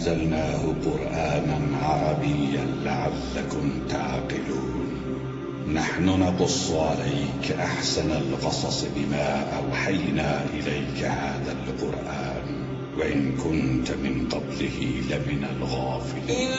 أنزلناه قرآنا عربيا لعلكم تعقلون. نحن نقص عليك أحسن القصص بما أوحينا إليك هذا القرآن وإن كنت من قبله لمن الغافلين.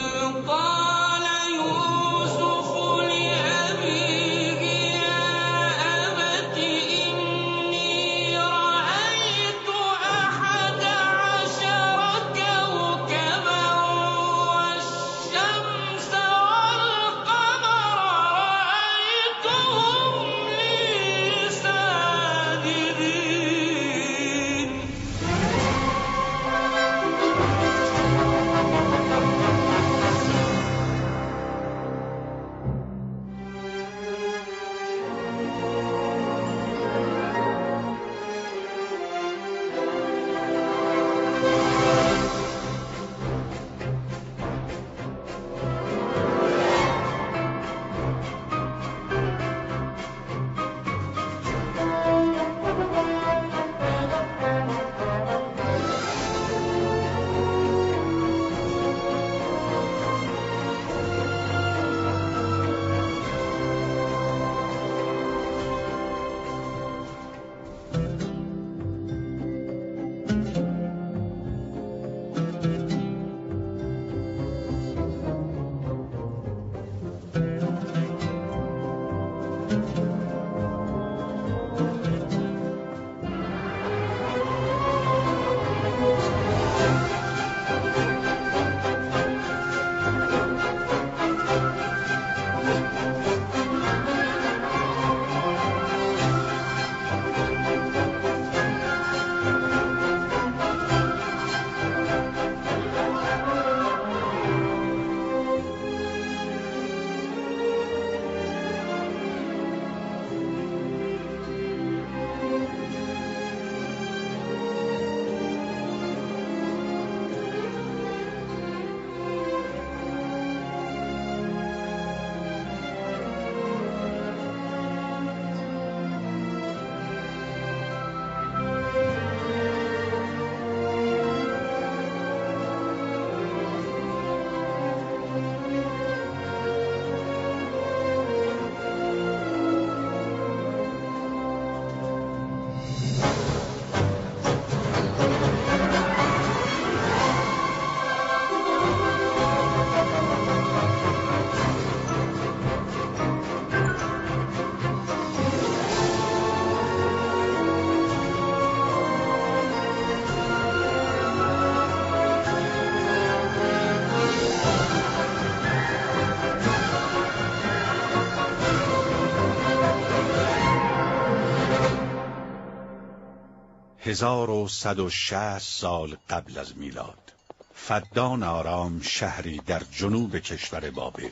هزار و 160 سال قبل از میلاد، فدان آرام شهری در جنوب کشور بابل.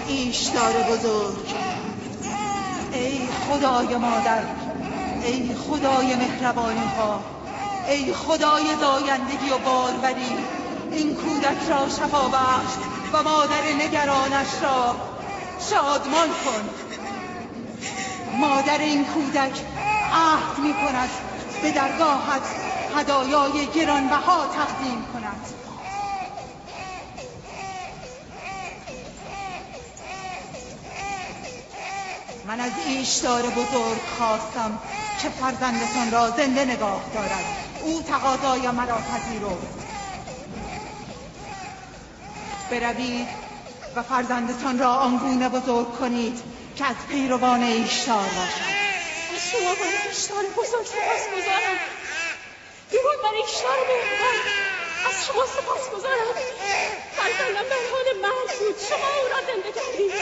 ایشدار بزرگ، ای خدای مادر، ای خدای مهربانی ها، ای خدای زایندگی و باروری، این کودک را شفا بخش و مادر نگرانش را شادمان کن. مادر این کودک عهد می کند به درگاهت هدایای گرانبها تقدیم کند. من از ایشدار بزرگ خواستم که فرزندتان را زنده نگاه دارد. او تقاضای مرا پذیرفت. بروید و فرزندتان را آنگونه بزرگ کنید که از پیروان ایشدار باشد. از شما من ایشدار بزرگ سپاسگزارم. درود بر ایشدار مهربان. از شما سپاسگزارم. فرزندم در حال مرگ بود، شما او را زنده کردید.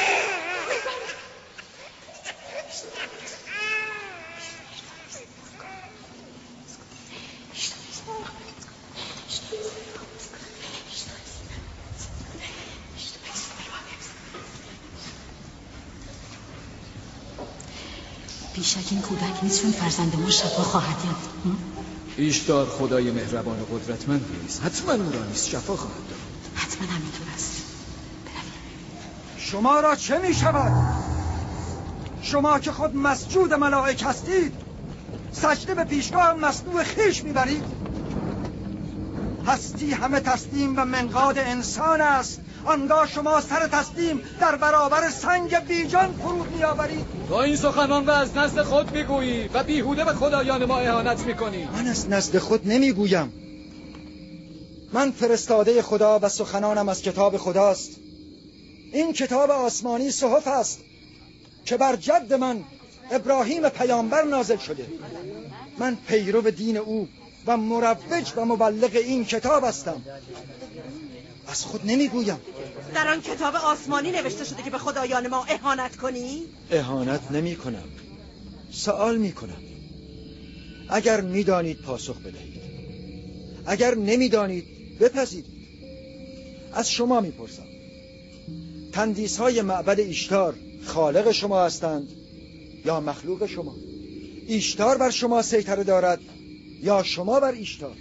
بیشک این کودک نیست، چون فرزند ما شفا خواهد یافت. ایشدار خدای مهربان و قدرتمند نیست، حتما او را نیز شفا خواهد داد. حتما همینطور است. شما را چه می شود؟ شما که خود مسجود ملائک هستید، سجده به پیشگاه مصنوع خیش میبرید؟ هستی همه تسلیم و منقاد انسان است، آنگاه شما سر تسلیم در برابر سنگ بیجان فرود میآورید. تو این سخنان را از نزد خود میگویی و بیهوده به خدایان ما اهانت میکنی. من از نزد خود نمیگویم. من فرستاده خدا و سخنانم از کتاب خداست. این کتاب آسمانی صحف است که بر جد من ابراهیم پیامبر نازل شده. من پیرو دین او و مروج و مبلغ این کتاب هستم. از خود نمیگویم. در آن کتاب آسمانی نوشته شده که به خدایان ما اهانت کنی؟ اهانت نمی کنم، سوال می کنم. اگر میدانید پاسخ بدهید، اگر نمیدانید بپذیرید. از شما میپرسم، تندیس های معبد ایشتار خالق شما هستند یا مخلوق شما؟ ایشتار بر شما سیطره دارد یا شما بر ایشتار؟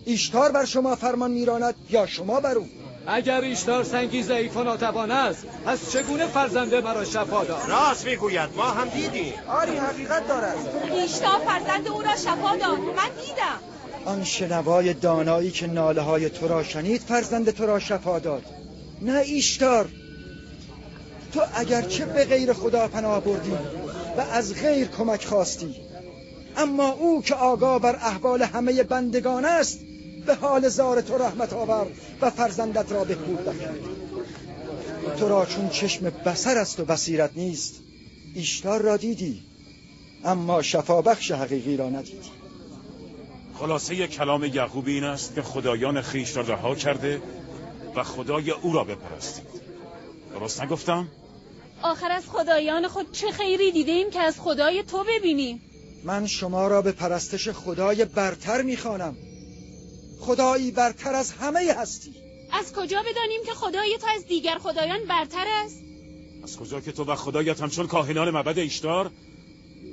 ایشتار بر شما فرمان میراند یا شما بر او؟ اگر ایشتار سنگی ضعیف و ناتوان است، پس چگونه فرزنده مرا شفا داد؟ راست میگوید، ما هم دیدیم. آری حقیقت دارد. ایشتار فرزند او را شفا داد، من دیدم. آن شنوای دانایی که ناله های تو را شنید فرزند تو را شفا داد، نه ایشتار. تو اگرچه به غیر خدا پناه بردی و از غیر کمک خواستی، اما او که آگاه بر احوال همه بندگان است به حال زار تو رحمت آورد و فرزندت را بهبود بخشید. تو را چون چشم بصر است و بصیرت نیست، ایشتار را دیدی اما شفا بخش حقیقی را ندیدی. خلاصه کلام یعقوب این است که خدایان خیش را رها کرده و خدای او را بپرستید. درست نگفتم؟ آخر از خدایان خود چه خیری دیدیم که از خدای تو ببینیم؟ من شما را به پرستش خدای برتر میخوانم، خدایی برتر از همه هستی. از کجا بدانیم که خدای تو از دیگر خدایان برتر است؟ از کجا که تو و خدایت همچون کاهنان معبد ایشتار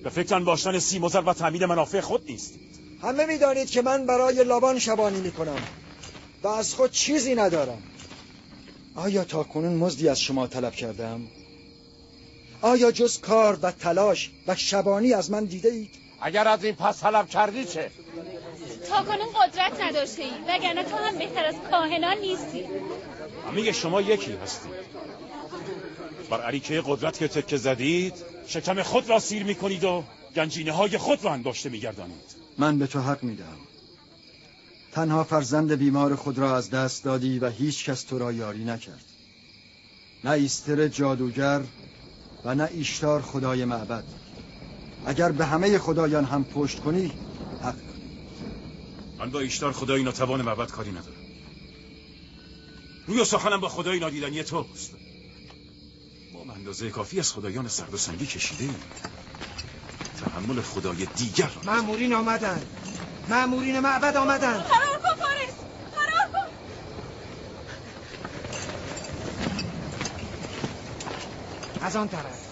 به فکر انباشتن سیم و زر و تامین منافع خود نیستید. همه میدانید که من برای لابان شبانی میکنم و از خود چیزی ندارم. آیا تا کنون مزدی از شما طلب کردم؟ آیا جز کار و تلاش و شبانی از من دیده اید؟ اگر از این پس طلب کردی چه؟ تا کنون قدرت نداشته ای، وگرنه تو هم بهتر از کاهنان نیستی. همه شما یکی هستید. بر عریکه قدرت که تکه زدید شکم خود را سیر میکنید و گنجینه های خود را انباشته میگردانید. من به تو حق میدهم. تنها فرزند بیمار خود را از دست دادی و هیچ کس تو را یاری نکرد. نه ایستر جادوگر و نه ایشتار خدای معبد. اگر به همه خدایان هم پشت کنی حق داری. من با ایشتار خدای ناتوان معبد کاری ندارم. روی و سخنم با خدای نادیدنی توست. ما اندازه کافی از خدایان سرد و سنگی کشیده ایم. تحمل خدای دیگر را. مأمورین آمدن، مأمورین معبد آمدن. فرار کن فارس، فرار کن. از آن طرف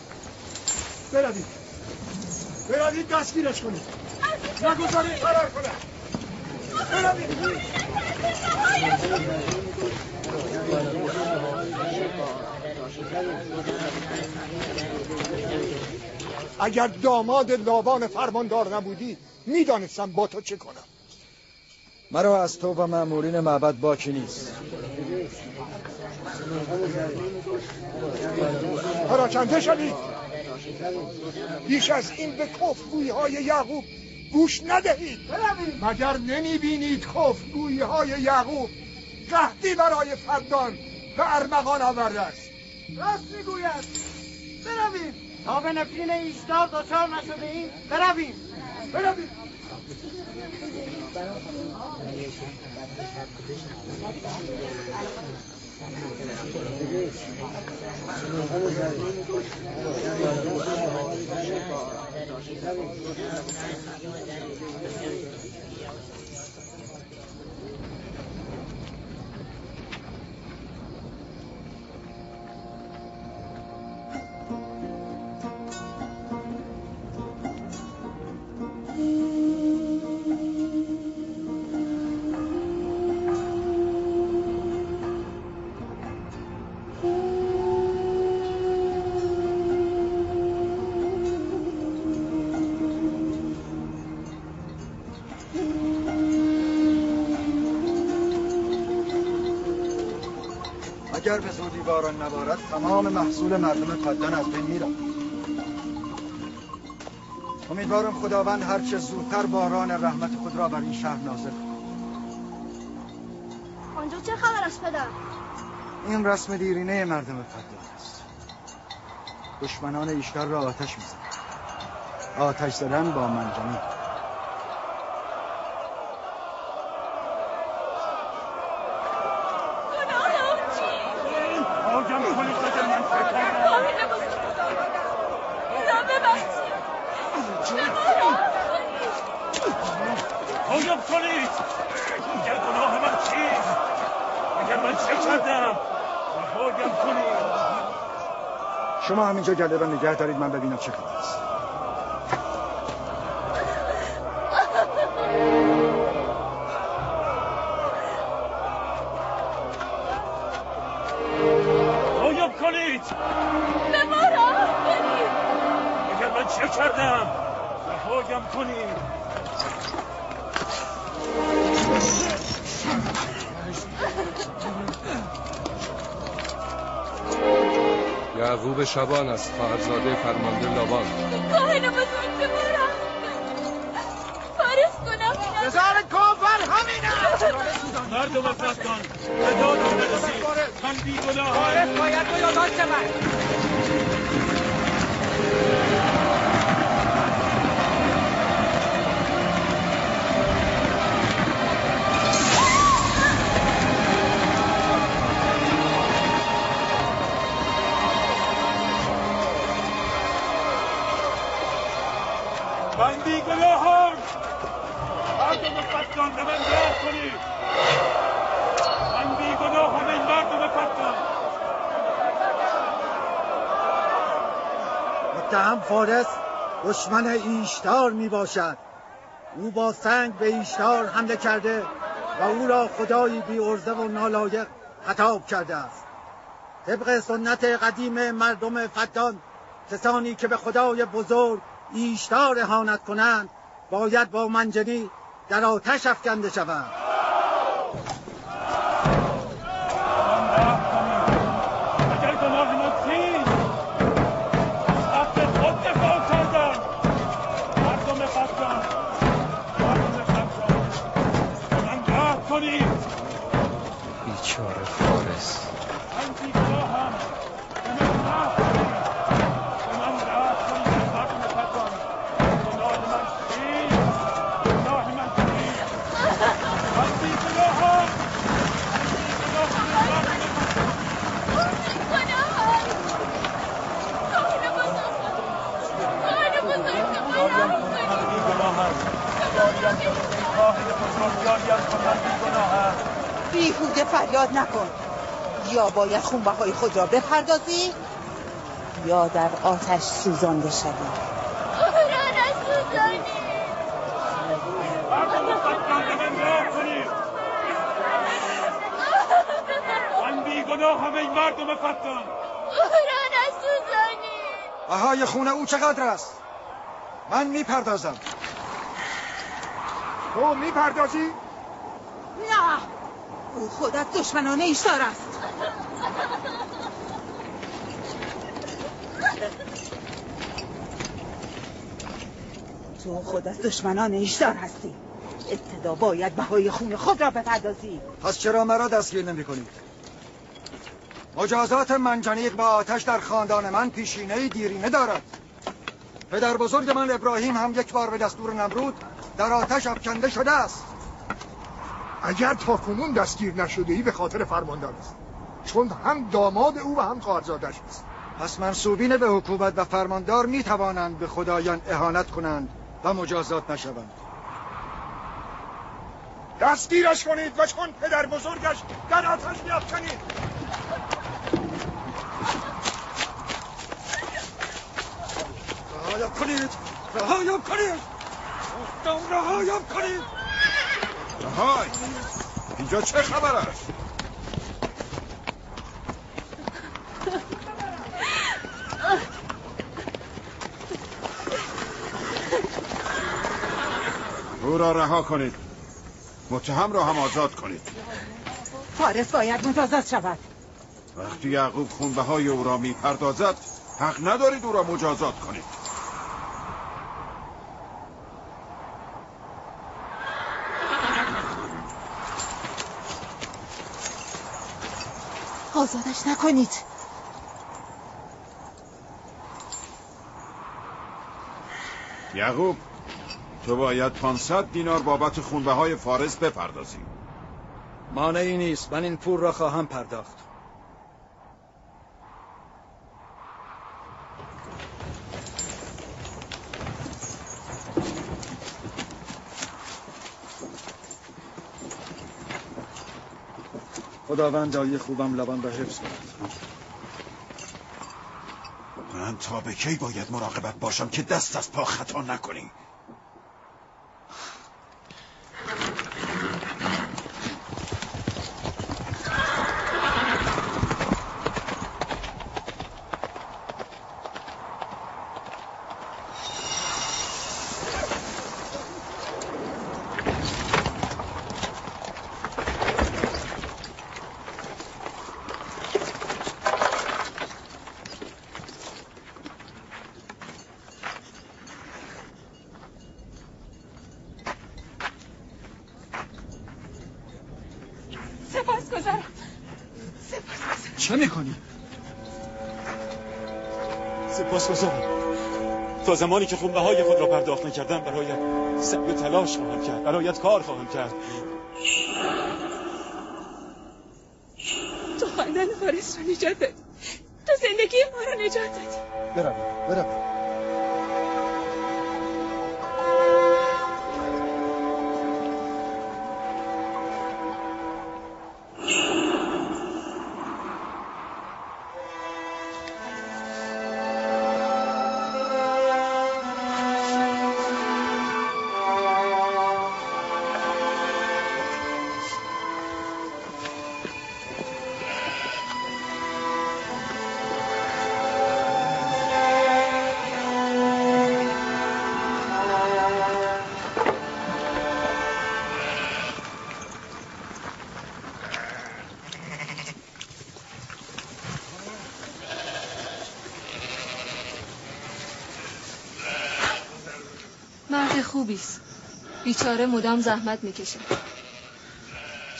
بروید، بروید دستگیرش کنید. نگذارید فرار کنه. بروید. اگر داماد لاوان فرماندار نبودی میدانستم با تو چه کنم. مرا از تو و مأمورین معبد باکی نیست. پراکنده شوید. بیش از این به کفرگویی‌های یعقوب گوش ندهید. مگر نمیبینید کفرگویی‌های یعقوب قحطی برای فدان به ارمغان آورده است؟ راست میگوید. برویم تا به نفرین ایشدار دچار نشده ایم. برویم. اگر به زودی باران نبارد تمام محصول مردم فدان از بین میرود. امیدوارم خداوند هرچه زودتر باران رحمت خود را بر این شهر نازل کند. آنجا چه خبر است پدر؟ این رسم دیرینه مردم فدان است. دشمنان ایشتر را آتش میزنند. آتش زدن با منجنیق. شما همینجا گله را نگه دارید، من ببینم چه خبر است. آیاب کنید. به ما راه کنید. اگر من چه کردم رهایم کنید. یعقوب شبان است، خواهرزاده فرمانده لاوان. کاهن بزرگ به ما راه فارس کنم. بزار کافر همینه. مردم فدان به داد برسید. من بیگناهم. فارس باید رو یادان شود. من بیگناهم. مردم فدان به من راه کنید. من بیگناهم این مردم فدان. متهم فارس دشمن ایشتار می باشد. او با سنگ به ایشتار حمله کرده و او را خدایی بی عرضه و نالایق خطاب کرده است. طبق سنت قدیم مردم فدان، کسانی که به خدای بزرگ ایشتار اهانت کنند باید با منجنیق در آتش افکنده شوند. اگر گناه ما چیست؟ حق خود دفاع کردن. مردم فدان من راه کنید. بیچاره فارس. من بیگناهم. به من راه کنید. به من راه کنید. مردم فدان گناه من چیست؟ گناه من چیست؟ من بیگناهم. بیهوده فریاد نکن. یا باید خونبهای خود را بپردازی یا در آتش سوزانده شوی. قرآن است مرد من راه کنید. من بیگناه همه این مردم فتان. او را نسوزانی. بهای خون او چقدر است؟ من میپردازم. تو میپردازی؟ نه، او خود از دشمنان ایشتار است. تو خود از دشمنان ایشتار هستی. ابتدا باید بهای خون خود را بپردازی. پس چرا مرا دستگیر نمی کنید؟ مجازات منجنیق با آتش در خاندان من پیشینه دیرینه دارد. پدر بزرگ من ابراهیم هم یک بار به دستور نمرود در آتش افکنده شده است. اگر تا کنون دستگیر نشده ای به خاطر فرماندار است، چون هم داماد او و هم خواهرزادش است. پس منسوبین به حکومت و فرماندار می توانند به خدایان اهانت کنند و مجازات نشوند. دستگیرش کنید و چون پدر بزرگش در آتش بیافکنید. رهایم کنید! رهایم کنید! رهایم کنید! رهای! اینجا چه خبر است؟ او را رها کنید. متهم را هم آزاد کنید. فارس باید مجازات شود. وقتی یعقوب خونبهای او را میپردازد حق ندارید او را مجازات کنید. آزادش نکنید. یعقوب، تو باید 500 دینار بابت خونبهای فارس بپردازی. مانعی نیست، من این پول را خواهم پرداخت. خداوند دایی خوبم لبان را حفظ کند. من تا به کی باید مراقبت باشم که دست از پا خطا نکنی؟ چه میکنی؟ سپاسگزارم. تا زمانی که خونبهای خود را پرداخت نکردم برایت سعی تلاش خواهم کرد، برایت کار خواهم کرد. تو خاندان فارس رو نجات دادی. تو زندگی ما رو نجات دادی. برویم. مرد خوبیست. بیچاره مدام زحمت میکشه.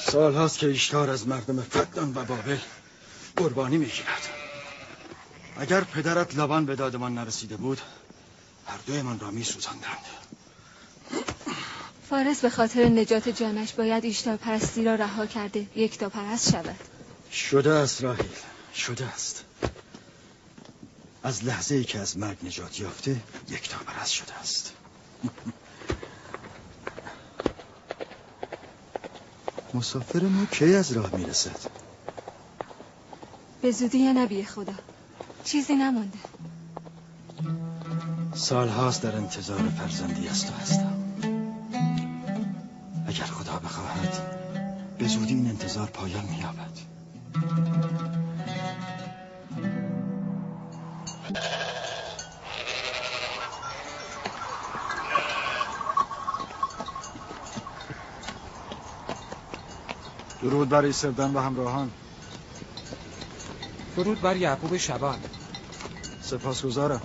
سال هاست که ایشتار از مردم فدان و بابل قربانی میگیرد. اگر پدرت لبان به دادمان نرسیده بود هر دوی من را میسوزاندند. فارس به خاطر نجات جانش باید ایشتار پرستی را رها کرده یکتا پرست شود. شده است راهیل، شده است. از لحظه ای که از مرگ نجات یافته یکتا پرست شده است. مسافر ما کی از راه میرسد؟ به زودی یا نبی خدا، چیزی نمانده. سال هاست در انتظار فرزندی از تو هستم. اگر پایان می‌یابد. درود بر ایسردن و همراهان. درود بر یعقوب شبان. سپاسگزارم.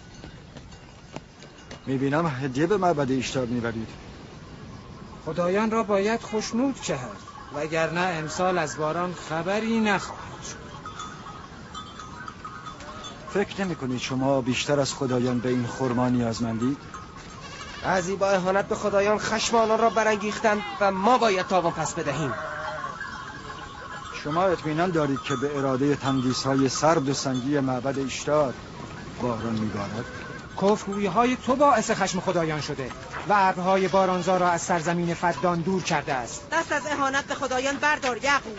میبینم هدیه به معبد ایشتار میبرید. خدایان را باید خوشنود کرد وگرنه امسال از باران خبری نخواهد شد. فکر نمی‌کنید شما بیشتر از خدایان به این خرما نیازمندید؟ بعضی با اهانت به خدایان خشم آنان را برانگیختند و ما باید تاوان پس بدهیم. شما اطمینان دارید که به اراده تندیس‌های سرد و سنگی معبد ایشتار باران می‌بارد؟ کفرگویی‌های تو باعث خشم خدایان شده و ابرهای بارانزا را از سرزمین فدان دور کرده است. دست از اهانت به خدایان بردار یعقوب.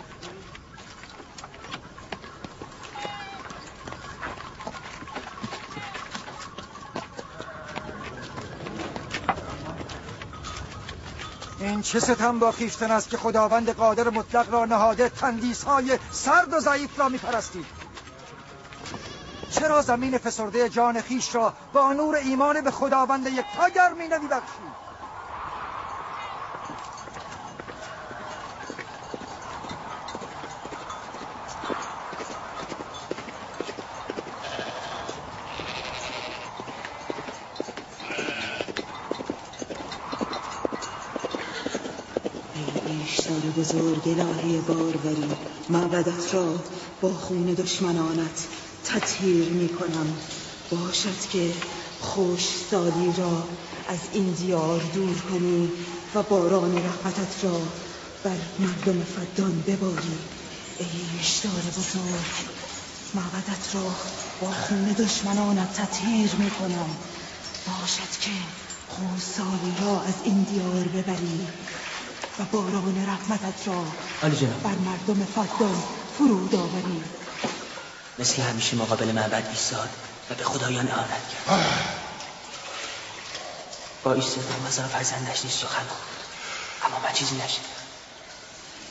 این چه ستم با خویشتن است که خداوند قادر مطلق را نهاده تندیس‌های سرد و ضعیف را می‌پرستید؟ چرا زمین فسرده جان خویش را با نور ایمان به خداوند یکتا گرمی نمی‌بخشید؟ ایشتار بزرگ الهی باروری، معبدت را با خون دشمنانت تطهیر می کنم. باشد که خشکسالی را از این دیار دور کنی و باران رحمتت را بر مردم فدان بباری. ای ایشتار بزرگ، معبدت را با خون دشمنانت تطهیر می کنم. باشد که خشکسالی را از این دیار ببری و باران رحمتت را بر مردم فدان فرود آوری. مثل همیشه مقابل معبد ایستاد و به خدایان اهانت کرد. با ایستادن مزار فرزندش نیست سخن گفت، اما من چیزی نشنیدم.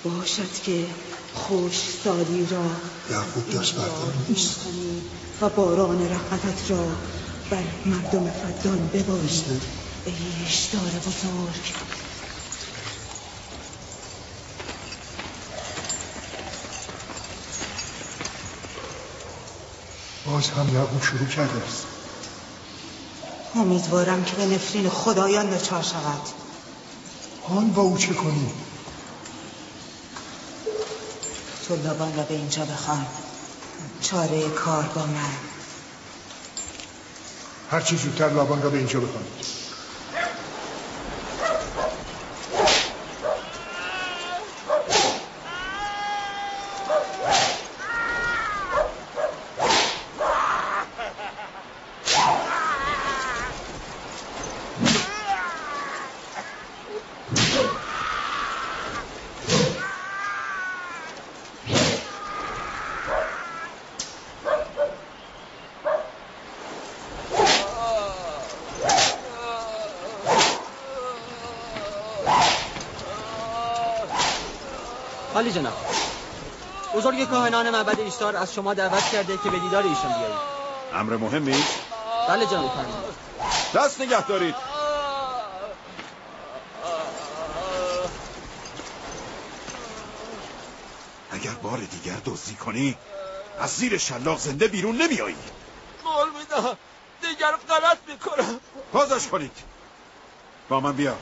باشد که خشکسالی را یعقوب داشت کنی و باران رحمتت را بر مردم فدان بباری. ای ایشتار بزرگ، باز هم یعقوب شروع کرده است. امیدوارم که به نفرین خدایان دچار شود. آن با او چه کنی؟ طلابان را به اینجا بخوان. چاره کار با من. هرچی زودتر لابان را به اینجا بخوان. عالی جناب، بزرگ کاهنان معبد ایشتار از شما دعوت کرده که به دیدار ایشان بیایید. امر مهمی؟ بله جناب فرمان. دست نگه دارید. اگر بار دیگر دزدی کنی از زیر شلاق زنده بیرون نمیایی. قول میدم دیگر غلط میکنم. بازش کنید. با من بیا.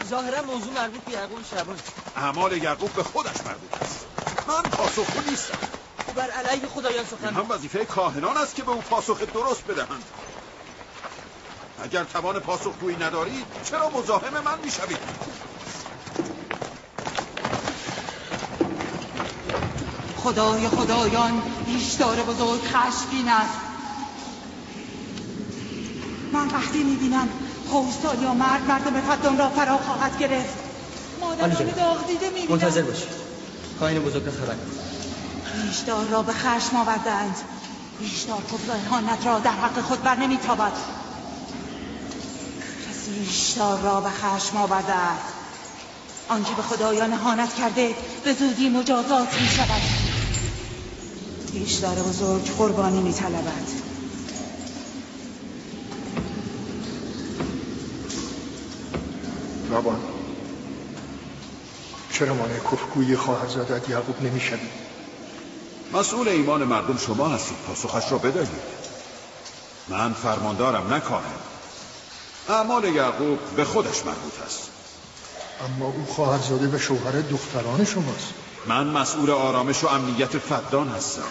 ظاهرا موضوع مربوط به یعقوب شبان. اعمال یعقوب به خودش مربوط است. من پاسخگو نیستم. بر علیه خدایان سخن. هم وظیفه کاهنان است که به او پاسخ درست بدهند. اگر توان پاسخگویی ندارید چرا مزاحم من میشوید؟ خدای خدایان، ایشتار بزرگ خشمگین است. من وقتی میبینم خشکسالی یا مردم فدان را فرا خواهد گرفت. مادران داغ دیده میبینم. منتظر باشید، کاهن بزرگ را خبر کنید. ایشتار را به خشم آوردند. ایشتار خود و اهانت را در حق خود بر نمیتابد. ایشتار را به خشم آورده است. آنکه به خدایان اهانت کرده به زودی مجازات می شود. ایشتار بزرگ قربانی می طلبد. بابا چرا مانع کفرگویی خواهرزادت یعقوب نمی‌شوی؟ مسئول ایمان مردم شما هستید، پاسخش را بدهید. من فرماندارم نه کاهن. اعمال یعقوب به خودش مربوط است. اما او خواهرزاده و شوهر دختران شماست. من مسئول آرامش و امنیت فدان هستم،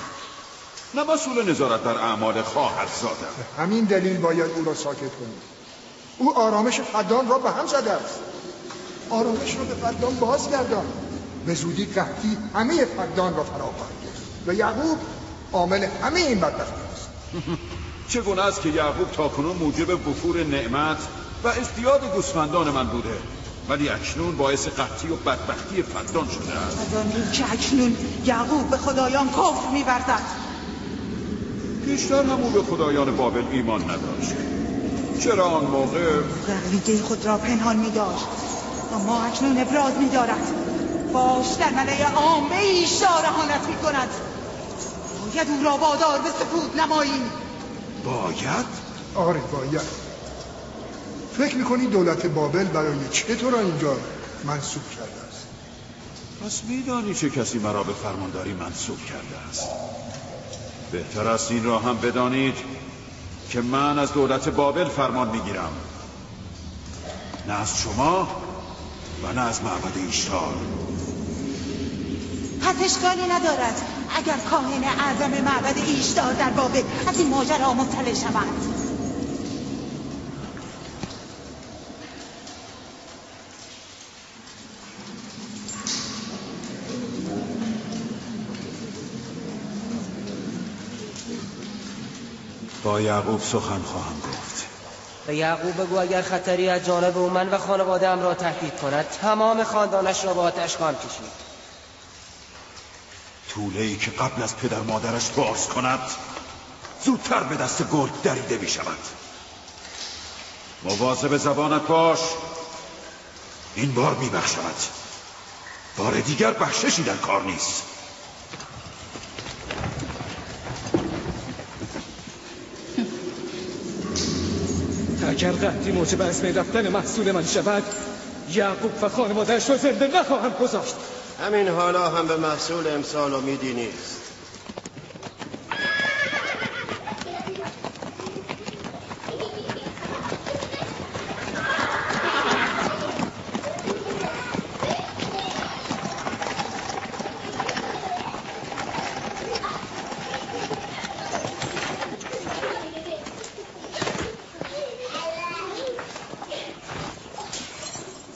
نه مسئول نظارت بر اعمال خواهرزادم. همین دلیل باید او را ساکت کنید. او آرامش فدان را به هم زده است. آرامش را به فدان بازگردان. به زودی قحطی همه فدان را فرا خواهد گرفت و یعقوب عامل همه این بدبختی است. چگونه است که یعقوب تاکنون موجب وفور نعمت و ازدیاد گوسفندان من بوده، ولی اکنون باعث قحطی و بدبختی فدان شده است. از آن که اکنون یعقوب به خدایان کفر می‌ورزد. بیشتر هم او به خدایان بابل ایمان نداشت. چرا آن موقع عقیده خود را پنهان می‌داشت، اما اکنون ابراز می‌دارد. باش در ملأ عامه ایشتار اهانت می‌کند. باید او را وادار به سکوت نماییم. باید؟ آره باید. فکر میکنی دولت بابل برای چه تو را اینجا منصوب کرده است؟ پس میدانی چه کسی مرا به فرمانداری منصوب کرده است. بهتر است این را هم بدانید که من از دولت بابل فرمان میگیرم، نه از شما و نه از معبد ایشتار. پس اشکالی ندارد اگر کاهن اعظم معبد ایشتار در بابل از این ماجرا مطلع شود. با یعقوب سخن خواهم گفت. به یعقوب بگو اگر خطری از جانب او من و خانواده‌ام را تهدید کند تمام خاندانش را با آتش خواهم کشید. طوله‌ای که قبل از پدر مادرش باز کند زودتر به دست گرگ دریده می شود. مواظب زبانت باش. این بار می بخشمت، بار دیگر بخششی در کار نیست. اگر قحطی موجب از بین رفتن محصول من شود، یعقوب و خانواده‌اش را زنده نخواهم گذاشت. همین حالا هم به محصول امسال امیدی نیست.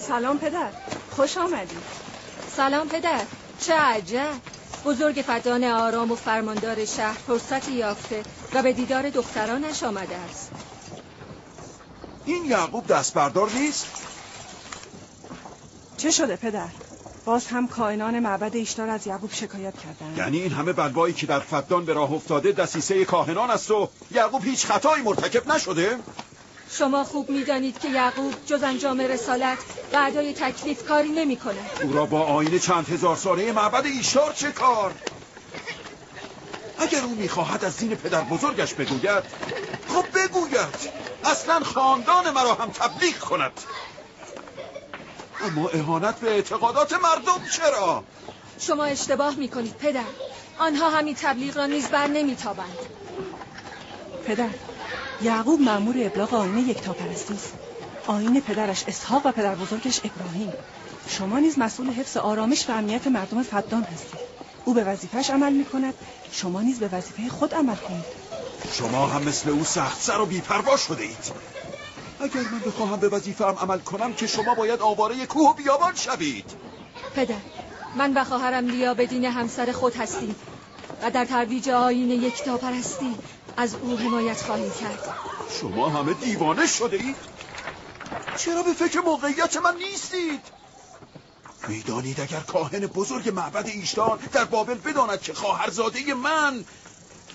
سلام پدر، خوش آمدی. سلام پدر، چه عجب. بزرگ فدان آرام و فرماندار شهر فرصتی یافته و به دیدار دخترانش آمده است. این یعقوب دست بردار نیست؟ چه شده پدر؟ باز هم کاهنان معبد ایشتار از یعقوب شکایت کردند. یعنی این همه بلوایی که در فدان به راه افتاده دسیسه کاهنان است و یعقوب هیچ خطایی مرتکب نشده؟ شما خوب می‌دانید که یعقوب جز انجام رسالت و ادای تکلیف کاری نمی‌کند. او را با آیین چند هزار ساله معبد ایشتار چه کار؟ اگر او می‌خواهد از دین پدر بزرگش بگوید، خب بگوید. اصلا خاندان مرا هم تبلیغ کند. اما اهانت به اعتقادات مردم چرا؟ شما اشتباه می‌کنید پدر. آنها همین تبلیغ را نیز بر نمی‌تابند. پدر، یعقوب مأمور ابلاغ آیین یکتاپرستی است. آیین پدرش اسحاق و پدر بزرگش ابراهیم. شما نیز مسئول حفظ آرامش و امنیت مردم فدان هستید. او به وظیفه‌اش عمل می‌کند، شما نیز به وظیفه خود عمل کنید. شما هم مثل او سخت سر و بی‌پروا شده اید. اگر من بخواهم به وظیفه‌ام عمل کنم که شما باید آواره کوه و بیابان شوید. پدر، من و خواهرم لیا به دین همسر خود هستیم و در ترویج آیین یکتاپرستی از او حمایت خواهیم کرد. شما همه دیوانه شده اید؟ چرا به فکر موقعیت من نیستید؟ میدانید اگر کاهن بزرگ معبد ایشتار در بابل بداند که خواهرزاده من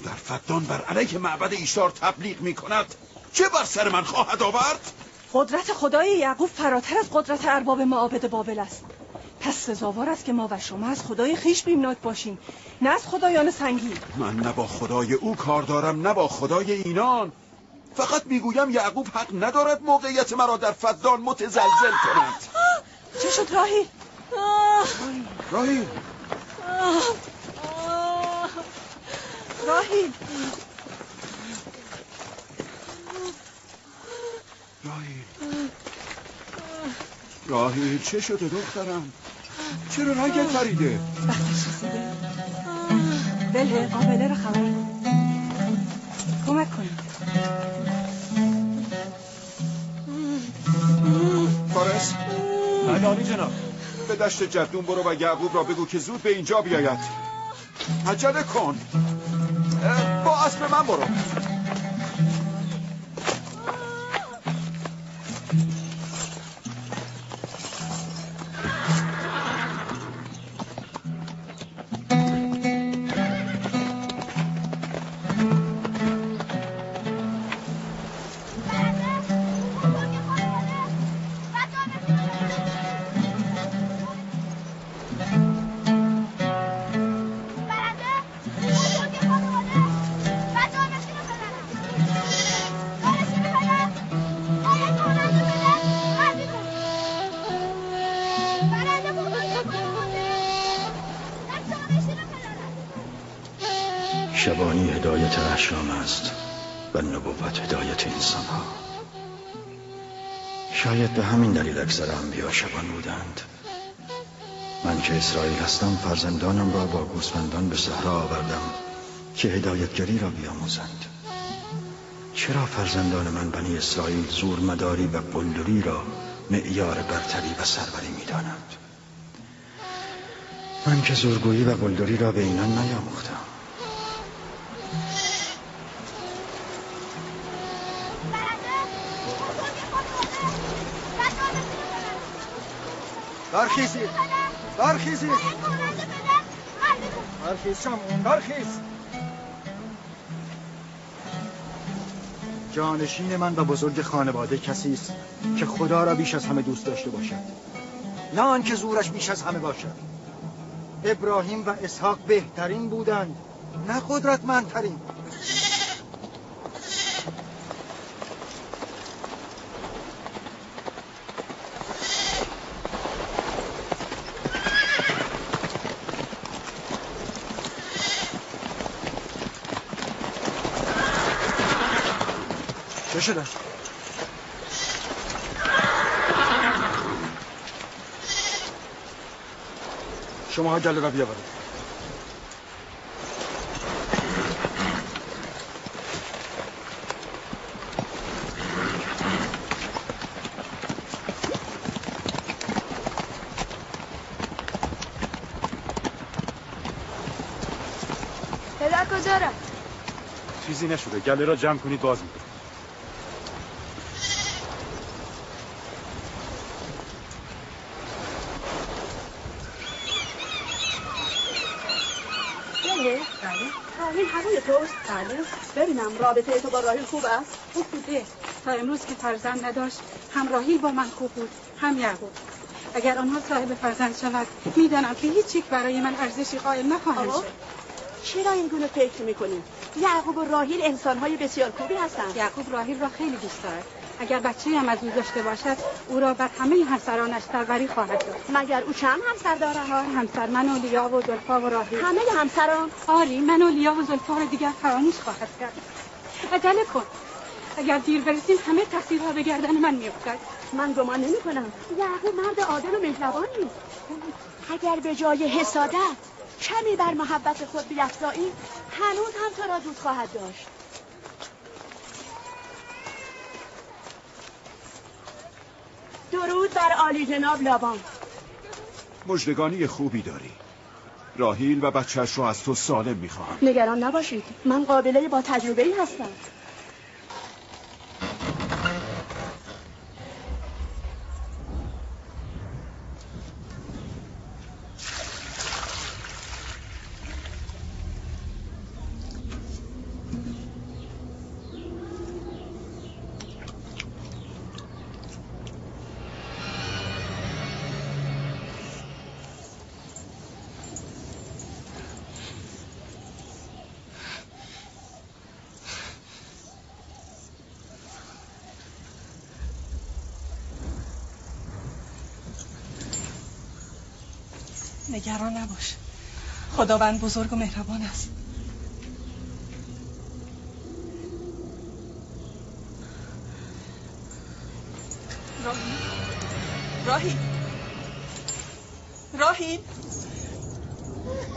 در فدان بر علیه معبد ایشتار تبلیغ می کند، چه بر سر من خواهد آورد؟ قدرت خدای یعقوب فراتر از قدرت ارباب معابد بابل است. پس سزاوار است که ما و شما از خدای خویش بیمناک باشیم، نه از خدایان سنگی. من نه با خدای او کار دارم نه با خدای اینان. فقط میگویم یعقوب حق ندارد موقعیت مرا در فدان متزلزل کند. چه شد راهیل؟ راهیل راهیل راهیل چه شده دخترم؟ چرا رنگت پریده؟ وقتش رسیده. بله قابله رو خبر کن. کمک کنید. فارس؟ بله جناب. به دشت جدون برو و یعقوب را بگو که زود به اینجا بیاید. عجله کن. با اسب من برو. شبانی هدایت احشام است و نبوت هدایت انسان ها. شاید به همین دلیل اکثر انبیا شبان بودند. من که اسرائیل هستم فرزندانم را با گوسفندان به صحرا آوردم که هدایتگری را بیاموزند. چرا فرزندان من بنی اسرائیل زورمداری و قلدری را معیار برتری و سروری می‌دانند؟ من که زورگویی و قلدری را به اینان نیاموختم. برخیزید برخیزید برخیز شما برخیز. جانشین من و بزرگ خانواده کسی است که خدا را بیش از همه دوست داشته باشد، نه آن که زورش بیش از همه باشد. ابراهیم و اسحاق بهترین بودند، نه قدرتمندترین. چه شده؟ شما گله را بیاورید. پدر کجا رفت؟ چیزی نشده، گله را جمع کنید باز میکنید. راهیل هوای توست؟ بله. ببینم رابطه تو با راهیل خوب است؟ خوب بوده. تا امروز که فرزند نداشت هم راهیل با من خوب بود هم یعقوب. اگر آنها صاحب فرزند شود میدانم که هیچ یک برای من ارزشی قائل نخواهند شد. چرا این گونه فکر میکنی؟ یعقوب و راهیل انسان‌های بسیار خوبی هستند. یعقوب راهیل را خیلی دوست دارد. اگر بچه‌ای هم از او داشته باشد او را بر همه همسرانش سروری خواهد داد. مگر او چند همسر دارد؟ همسر من و لیا و زلفا و راهیل. همه همسران؟ آری، من و لیا و زلفا را دیگر فراموش خواهد کرد. عجله کن. اگر دیر برسیم همه تقصیرها به گردن من میافتد. من گمان نمی‌کنم. یعقوب مرد عادل و مهربانی است. اگر به جای حسادت کمی بر محبت خود بیفزایی هنوز هم تو را دوست خواهد داشت. درود بر عالی جناب لابان. مژدگانی خوبی داری. راهیل و بچهش را از تو سالم میخواهم. نگران نباشید، من قابله با تجربه‌ای هستم. نگران نباش، خداوند بزرگ و مهربان است. راهی راهی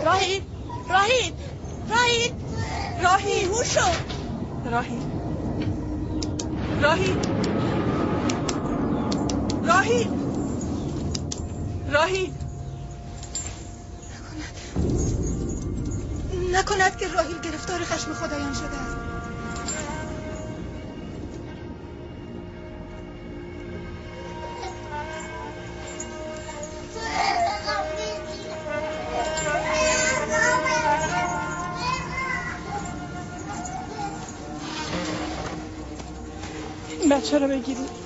راهی راهی راهی راهی هوشو راهی راهی راهی راهی نکند که راهیل گرفتار خشم خدایان شده است. این بچه رو بگیرید.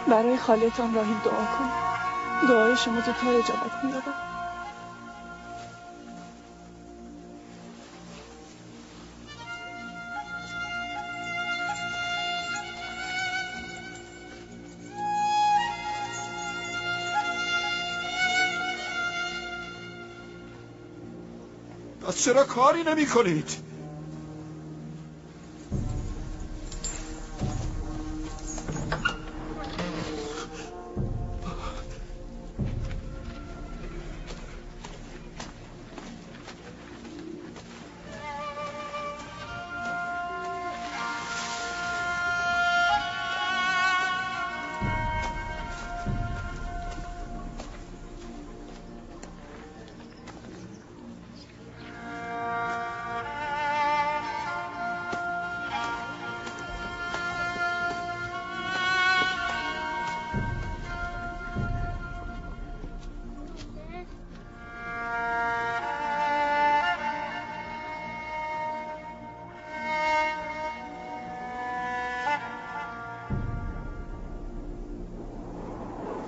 برای خالتان راهیل دعا کن. دعای شما زودتر اجابت می‌یابد. پس چرا کاری نمی کنید؟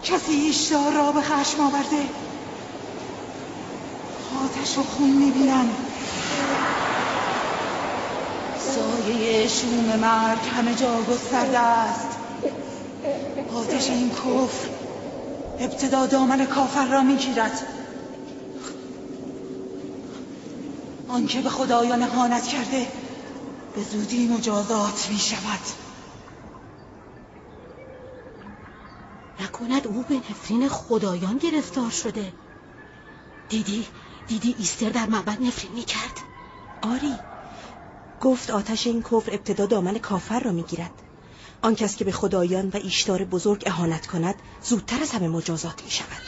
کسی ایشدار را به خشم آورده. آتش و خون می‌بینم. سایه شوم مرگ همه جا گسترده است. آتش این کفر ابتدا دامن کافر را می‌گیرد. آنکه به خدایان اهانت کرده به زودی مجازات می‌شود. نکند او به نفرین خدایان گرفتار شده؟ دیدی ایستر در معبد نفرین می‌کرد؟ آری، گفت آتش این کفر ابتدا دامن کافر را می‌گیرد. آن کس که به خدایان و ایشتار بزرگ اهانت کند زودتر از همه مجازات می‌شود.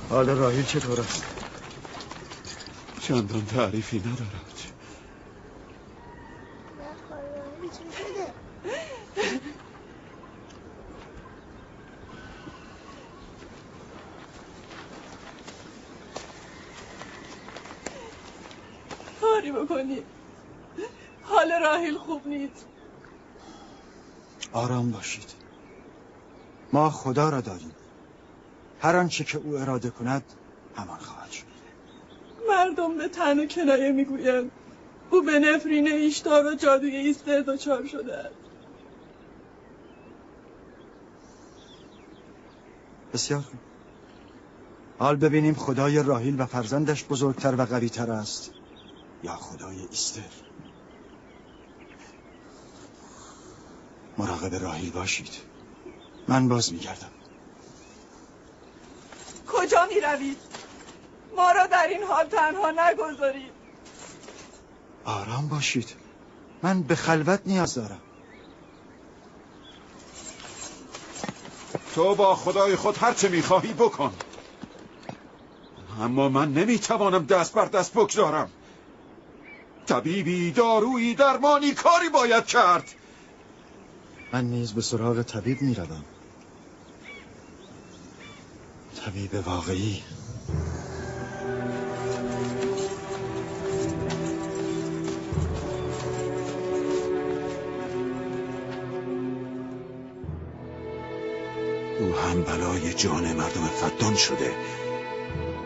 حال راهیل چطور است؟ چندان تعریفی ندارد. کاری بکنید. حال راهیل خوب نیست. آرام باشید. ما خدا را داریم. هر آنچه که او اراده کند همان خواهد شد. مردم به طعن و کنایه میگویند او به نفرین ایشتار و جادوی ایستر دچار شده است. بسیار خوب. حال ببینیم خدای راهیل و فرزندش بزرگتر و قوی‌تر است یا خدای ایستر. مراقب راهیل باشید. من باز میگردم. کجا می روید؟ ما را در این حال تنها نگذارید. آرام باشید. من به خلوت نیاز دارم. تو با خدای خود هر چه میخواهی بکن، اما من نمیتوانم دست بر دست بگذارم. طبیبی، دارویی، درمانی، کاری باید کرد. من نیز به سراغ طبیب میروم. طبیب واقعی. بلای جان مردم فدان شده،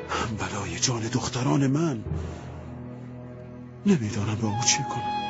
هم بلای جان دختران من. نمیدانم با او چه کنم.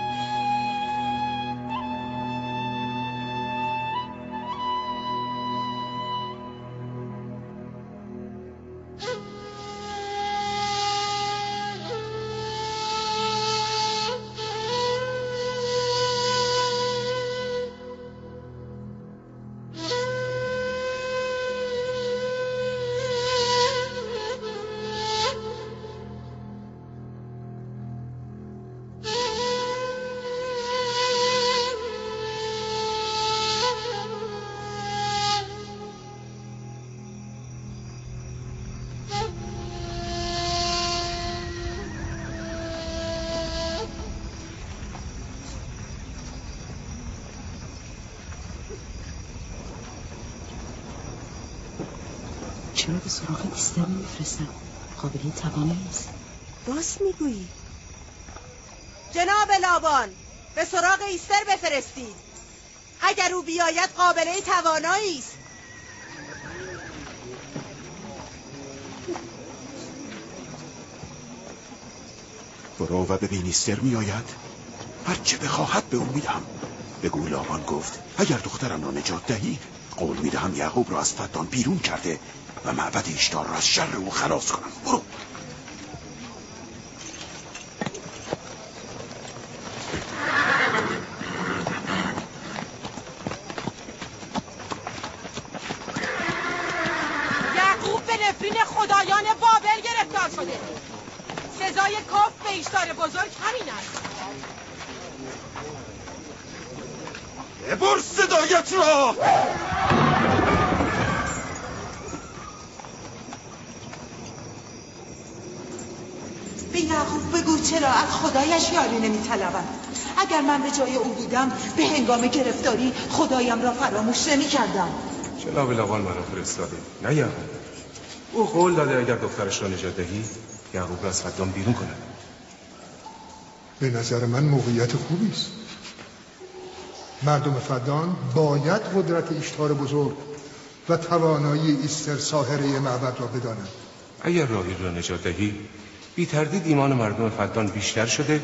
چرا به سراغ ایستر میفرستم؟ قابلی توانایی نیست. راست میگویی. جناب لابان، به سراغ ایستر بفرستید. اگر او بیاید قابله توانایی است. برو و ببین ایستر میآید. هر چه بخواهد به او میدم. بگو لابان گفت اگر دخترم را نجات دهی قول میدهم یعقوب را از فدان بیرون کرده و معبد ایشتار را از شر او خلاص کنم. برو. یعقوب به نفرین خدایان بابل گرفتار شده. سزای کفر به ایشتار بزرگ همین است. ببر صدایت را. به یعقوب بگو چرا از خدایش یاری نمی‌طلبد. اگر من به جای او بودم به هنگام گرفتاری خدایم را فراموش نمی‌کردم. جناب لابان مرا فرستاده، نه یعقوب. او قول داده اگر دخترش را نجات دهی یعقوب را از فدان بیرون کند. به نظر من موقعیت خوبی است. مردم فدان باید قدرت ایشتار بزرگ و توانایی ایستر ساحره معبد را بدانند. اگر راهیل را نجات دهی بی تردید ایمان مردم فدان بیشتر شده،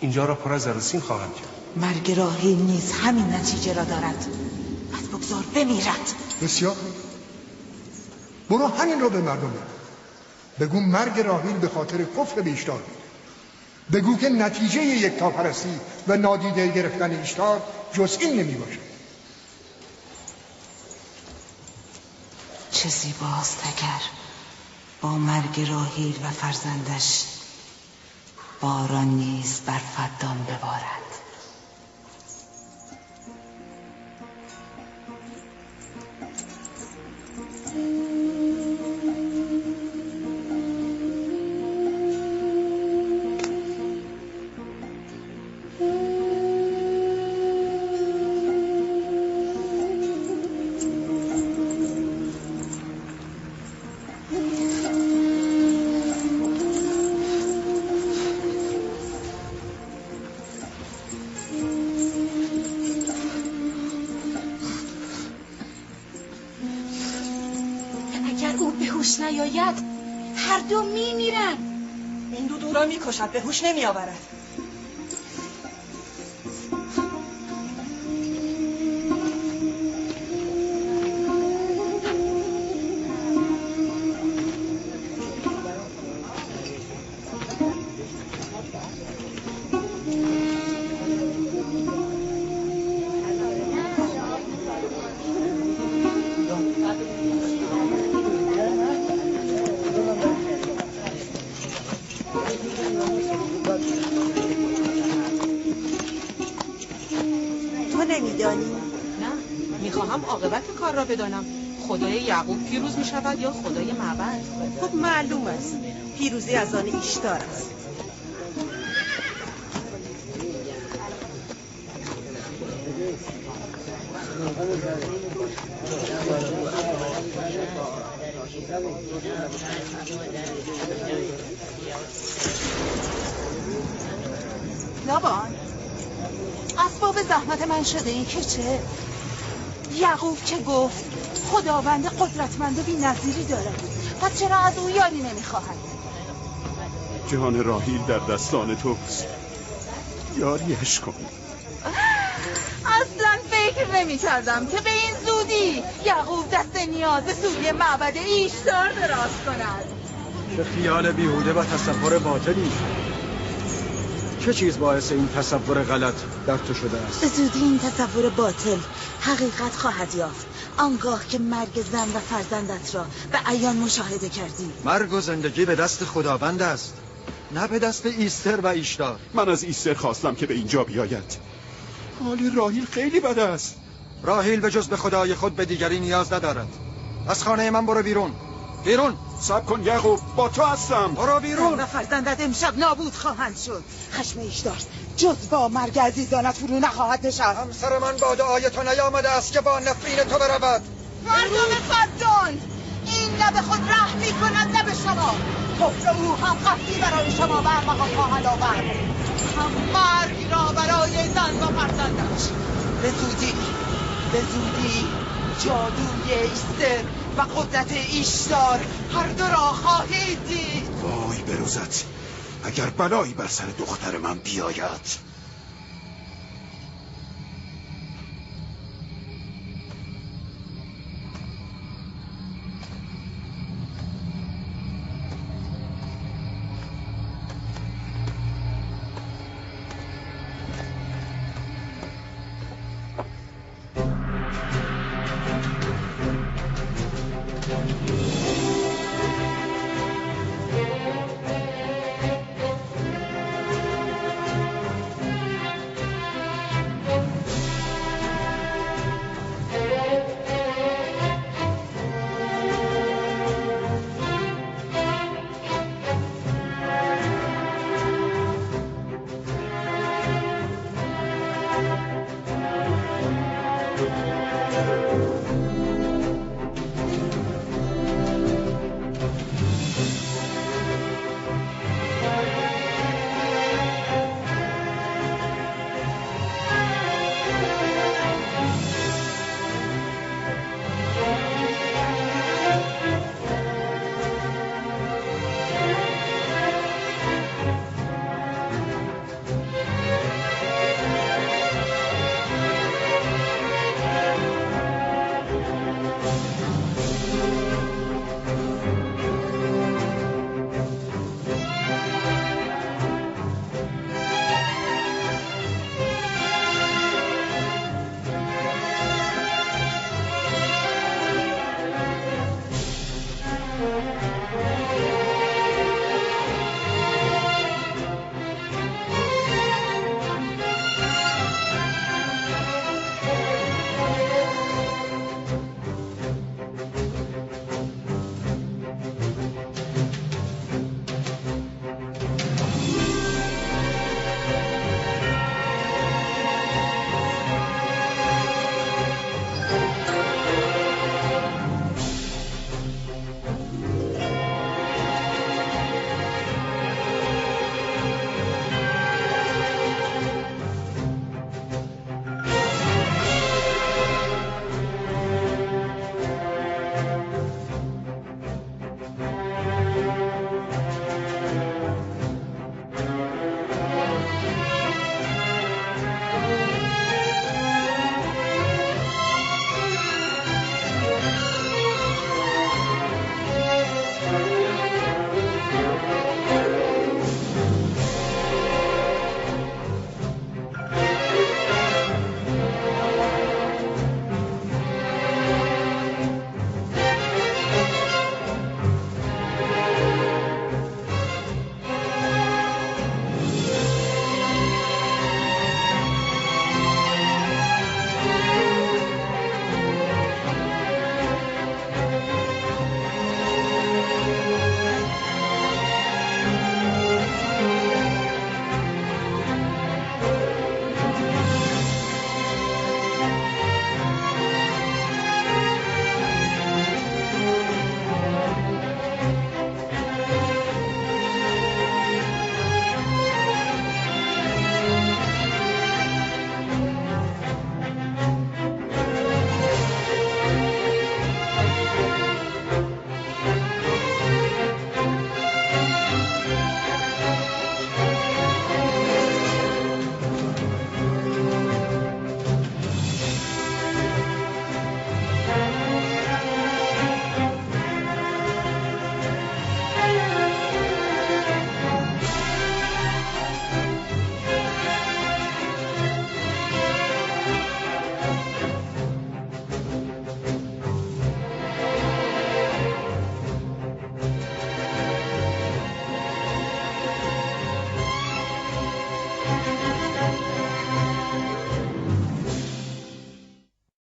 اینجا را پر از عروسین خواهم کرد. مرگ راهیل نیز همین نتیجه را دارد. پس بگذار بمیرد. بسیار. برو همین را به مردم بگو مرگ راهیل به خاطر کفر به ایشتار. بگو که نتیجه یکتاپرستی و نادیده گرفتن ایشتار جز این نمی باشد. چه زیباست اگر با مرگ راهیل و فرزندش باران نیز بر فدان ببارد. نیاید هر دو میمیرن. این دو را میکشد، به هوش نمیآورد. بدانم خدای یعقوب پیروز می شود یا خدای معبد؟ خب معلوم است پیروزی از آن ایشتار است. لابان، اسباب زحمت من شده این که چه؟ یعقوب چه گفت؟ خداوند قدرتمند و بی نظیری دارد. پس چرا از او یاری نمیخواهد؟ جان راحیل در دستان توست، یاریش کن. اصلا فکر نمی کردم که به این زودی یعقوب دست نیاز سوی معبد ایشتار دراز کند. چه خیال بیهوده و تصور باطلی. چه چیز باعث این تصور غلط در تو شده است؟ به زودی این تصور باطل حقیقت خواهد یافت آنگاه که مرگ زن و فرزندت را به عیان مشاهده کردی. مرگ و زندگی به دست خداوند است، نه به دست ایستر و ایشتار. من از ایستر خواستم که به اینجا بیاید. حال راحیل خیلی بد است. راحیل به جز به خدای خود به دیگری نیاز ندارد. از خانه من برو بیرون. بیرون. صبر کن یعقوب، با تو هستم. برو بیرون. و فرزندت امشب نابود خواهند شد. خشم ایشتار جز با مرگ عزیزانت فرو نخواهد نشست. همسر من با دعای تو نیامده است که با نفرین تو برود. مردم فدان، این نه به خود رحم می کند نه به شما. کفر او هم قصدی برای شما برمقام خواهد آورد، هم مرگ را برای زن و فرزندش. به زودی جادوی ایستر و قدرت ایشتار هر دو را خواهید دید. وای بروزت، اگر بلایی بر سر دختر من بیاید.